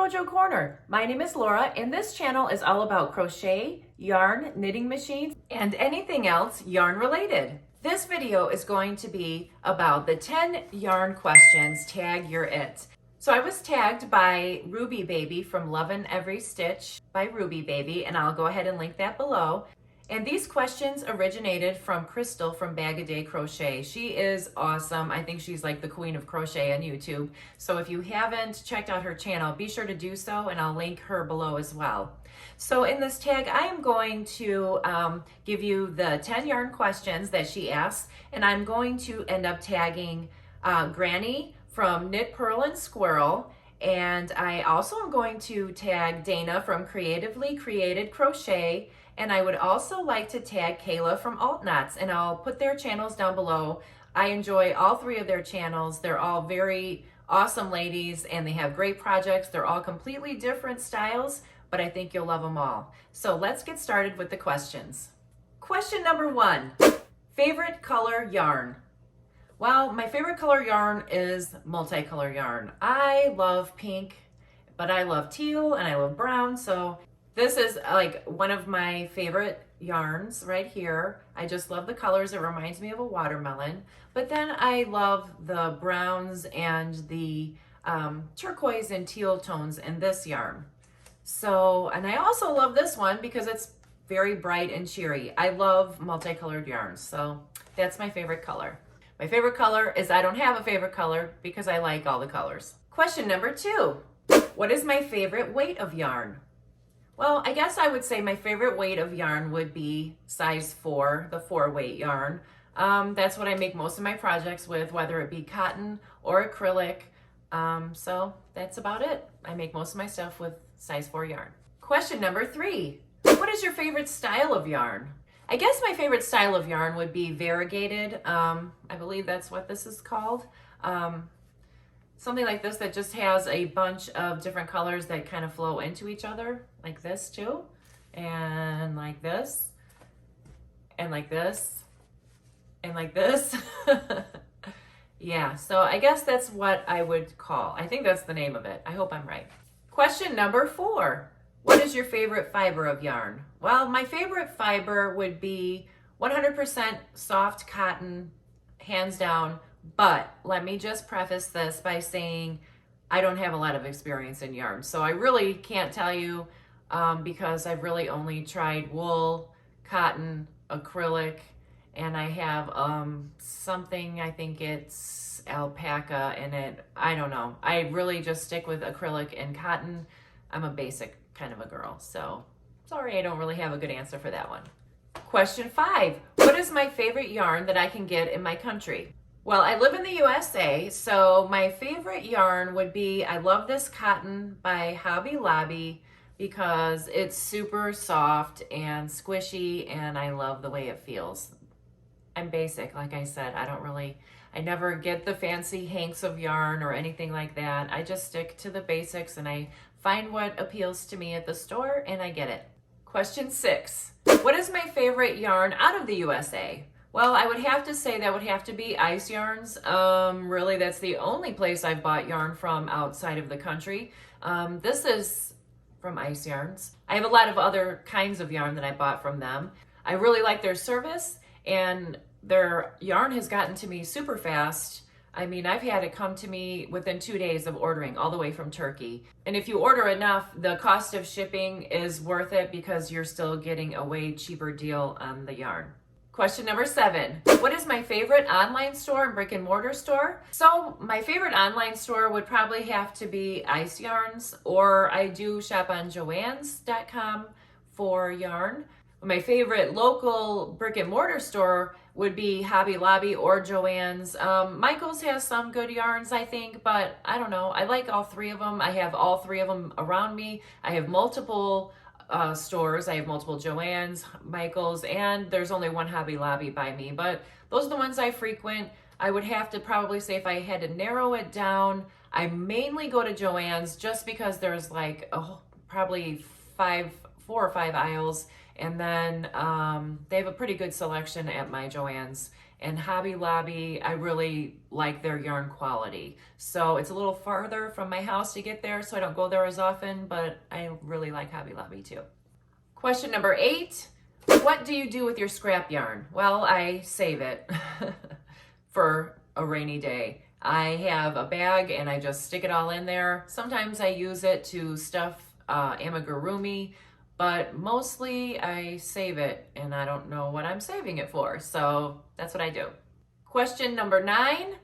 Mojo Corner. My name is Laura, and this channel is all about crochet, yarn, knitting machines, and anything else yarn related. This video is going to be about the 10 yarn questions, tag your it. So I was tagged by Ruby Baby from Lovin' Every Stitch by Ruby Baby, and I'll go ahead and link that below. And these questions originated from Crystal from O Day Crochet. She is awesome. I think she's like the queen of crochet on YouTube. So if you haven't checked out her channel, be sure to do so, and I'll link her below as well. So in this tag, I am going to give you the 10 yarn questions that she asked, and I'm going to end up tagging Granny from Knit Purl and Squirrel, and I also am going to tag Dana from Creatively Created Crochet, and I would also like to tag Kayla from Alt Knots, and I'll put their channels down below. I enjoy all three of their channels. They're all very awesome ladies, and they have great projects. They're all completely different styles, but I think you'll love them all. So let's get started with the questions. Question number 1, favorite color yarn? Well, my favorite color yarn is multicolor yarn. I love pink, but I love teal and I love brown, so this is like one of my favorite yarns right here. I just love the colors. It reminds me of a watermelon. But then I love the browns and the turquoise and teal tones in this yarn. So, and I also love this one because it's very bright and cheery. I love multicolored yarns, so that's my favorite color. My favorite color is I don't have a favorite color because I like all the colors. Question number 2, what is my favorite weight of yarn? Well, I guess I would say my favorite weight of yarn would be size 4, the 4-weight yarn. That's what I make most of my projects with, whether it be cotton or acrylic. So that's about it. I make most of my stuff with size 4 yarn. Question number 3, what is your favorite style of yarn? I guess my favorite style of yarn would be variegated. I believe that's what this is called. Something like this that just has a bunch of different colors that kind of flow into each other, like this too, and like this, and like this, and like this. Yeah, so I guess that's what I would call. I think that's the name of it. I hope I'm right. Question number 4. What is your favorite fiber of yarn? Well, my favorite fiber would be 100% soft cotton, hands down. But let me just preface this by saying I don't have a lot of experience in yarn. So I really can't tell you because I've really only tried wool, cotton, acrylic, and I have something, I think it's alpaca in it. I don't know. I really just stick with acrylic and cotton. I'm a basic kind of a girl. So sorry, I don't really have a good answer for that one. Question 5, what is my favorite yarn that I can get in my country? Well, I live in the USA, so my favorite yarn would be, I love this cotton by Hobby Lobby because it's super soft and squishy, and I love the way it feels. I'm basic, like I said. I never get the fancy hanks of yarn or anything like that. I just stick to the basics, and I find what appeals to me at the store, and I get it. Question 6, what is my favorite yarn out of the USA? Well, I would have to say that would have to be Ice Yarns. Really, that's the only place I've bought yarn from outside of the country. This is from Ice Yarns. I have a lot of other kinds of yarn that I bought from them. I really like their service, and their yarn has gotten to me super fast. I mean, I've had it come to me within 2 days of ordering, all the way from Turkey. And if you order enough, the cost of shipping is worth it because you're still getting a way cheaper deal on the yarn. Question number 7, what is my favorite online store and brick and mortar store? So my favorite online store would probably have to be Ice Yarns, or I do shop on Joann's.com for yarn. My favorite local brick and mortar store would be Hobby Lobby or Joann's. Michael's has some good yarns, I think, but I don't know. I like all 3 of them. I have all 3 of them around me. I have multiple stores. I have multiple Joann's, Michael's, and there's only one Hobby Lobby by me, but those are the ones I frequent. I would have to probably say, if I had to narrow it down, I mainly go to Joann's just because there's like probably 4 or 5 aisles, and then they have a pretty good selection at my Joann's, and Hobby Lobby, I really like their yarn quality. So it's a little farther from my house to get there, so I don't go there as often, but I really like Hobby Lobby too. Question number 8, what do you do with your scrap yarn? Well, I save it for a rainy day. I have a bag and I just stick it all in there. Sometimes I use it to stuff amigurumi, but mostly I save it and I don't know what I'm saving it for. So that's what I do. Question number 9,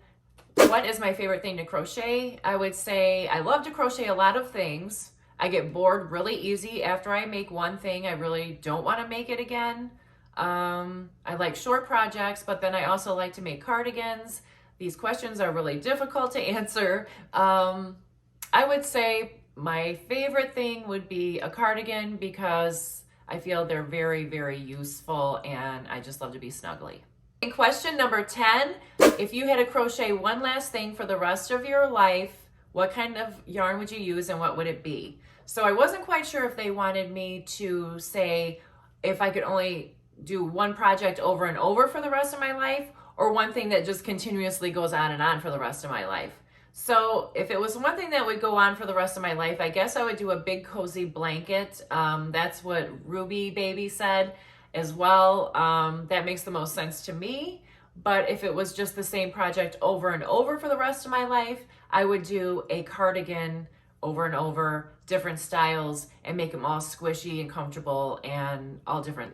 what is my favorite thing to crochet? I would say I love to crochet a lot of things. I get bored really easy after I make one thing. I really don't want to make it again. I like short projects, but then I also like to make cardigans. These questions are really difficult to answer. I would say my favorite thing would be a cardigan because I feel they're very, very useful and I just love to be snuggly. And question number 10, if you had to crochet one last thing for the rest of your life, what kind of yarn would you use and what would it be? So I wasn't quite sure if they wanted me to say if I could only do one project over and over for the rest of my life, or one thing that just continuously goes on and on for the rest of my life. So if it was one thing that would go on for the rest of my life, I guess I would do a big cozy blanket. That's what Ruby Baby said as well. That makes the most sense to me. But if it was just the same project over and over for the rest of my life, I would do a cardigan over and over, different styles, and make them all squishy and comfortable and all different,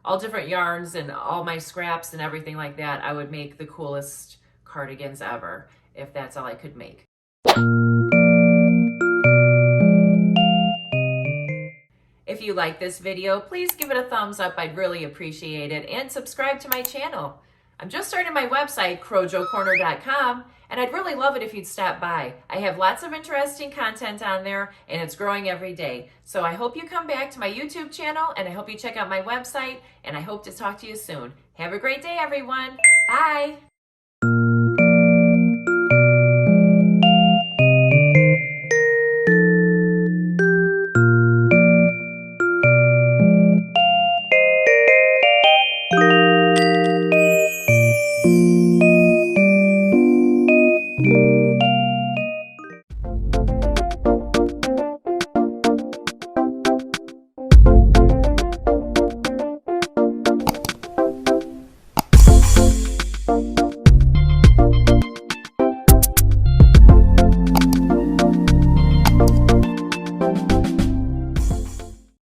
all different yarns and all my scraps and everything like that. I would make the coolest cardigans ever if that's all I could make. If you like this video, please give it a thumbs up. I'd really appreciate it. And subscribe to my channel. I'm just starting my website, crojocorner.com, and I'd really love it if you'd stop by. I have lots of interesting content on there, and it's growing every day. So I hope you come back to my YouTube channel, and I hope you check out my website, and I hope to talk to you soon. Have a great day, everyone. Bye.